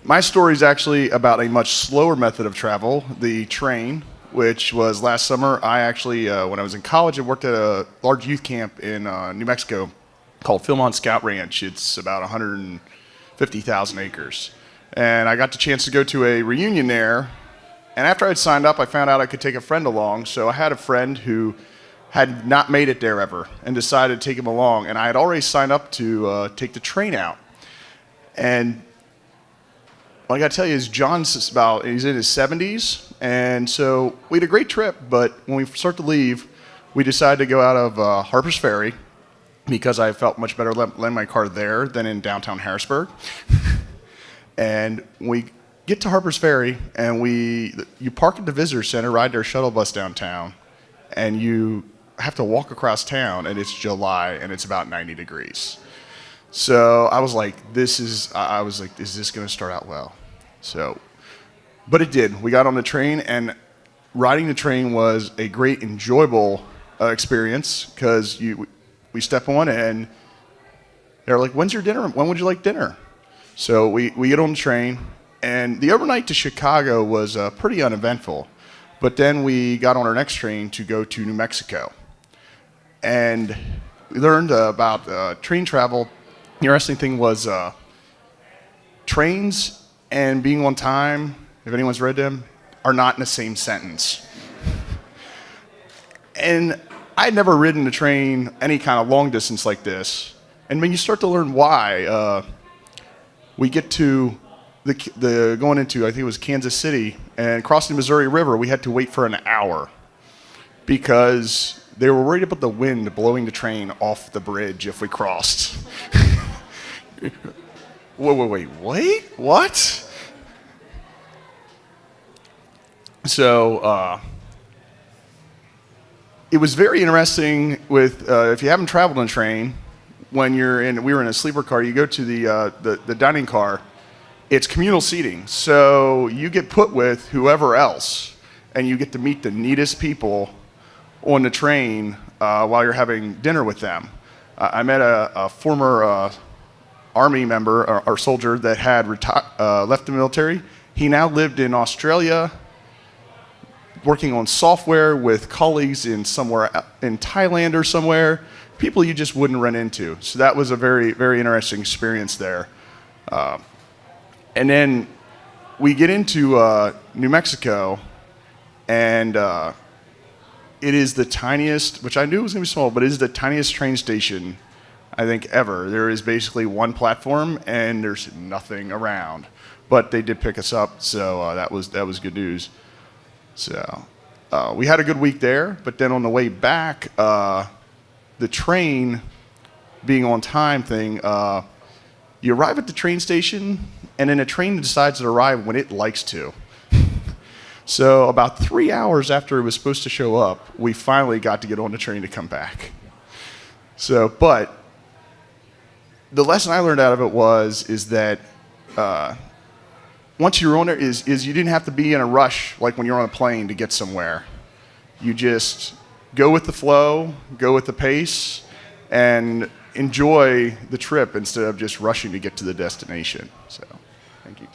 My story is actually about a much slower method of travel, the train, which was last summer. I actually, when I was in college, I worked at a large youth camp in New Mexico called Philmont Scout Ranch. It's about 150,000 acres. And I got the chance to go to a reunion there. And after I'd signed up, I found out I could take a friend along. So I had a friend who had not made it there ever and decided to take him along. And I had already signed up to take the train out. And what I got to tell you is he's in his 70s. And so we had a great trip. But when we start to leave, we decided to go out of Harper's Ferry because I felt much better letting my car there than in downtown Harrisburg. And we get to Harper's Ferry, and you park at the visitor center, ride their shuttle bus downtown, and you have to walk across town, and it's July, and it's about 90 degrees. So I was like, is this going to start out well? But it did. We got on the train, and riding the train was a great, enjoyable experience because we step on, and they're like, when's your dinner? When would you like dinner? So we get on the train, and the overnight to Chicago was pretty uneventful. But then we got on our next train to go to New Mexico. And we learned about train travel. The interesting thing was trains and being on time, if anyone's read them, are not in the same sentence. And I'd never ridden a train any kind of long distance like this. And when you start to learn why, we get to going into, I think it was Kansas City, and crossing the Missouri River, we had to wait for an hour because they were worried about the wind blowing the train off the bridge if we crossed. Wait, what? So it was very interesting with, if you haven't traveled on a train, we were in a sleeper car, you go to the dining car, it's communal seating. So you get put with whoever else, and you get to meet the neatest people on the train while you're having dinner with them. I met a former Army member or soldier that had left the military. He now lived in Australia, working on software with colleagues in Thailand or somewhere. People you just wouldn't run into. So that was a very, very interesting experience there. And then we get into New Mexico, and it is the tiniest, which I knew was going to be small, but it is the tiniest train station, I think, ever. There is basically one platform, and there's nothing around. But they did pick us up, so that was good news. So we had a good week there, but then on the way back, the train being on time thing, you arrive at the train station, and then a train decides to arrive when it likes to. So about 3 hours after it was supposed to show up, we finally got to get on the train to come back. But the lesson I learned out of it is that once you're on there, is you didn't have to be in a rush like when you're on a plane to get somewhere. You just go with the flow, go with the pace, and enjoy the trip instead of just rushing to get to the destination. So, thank you.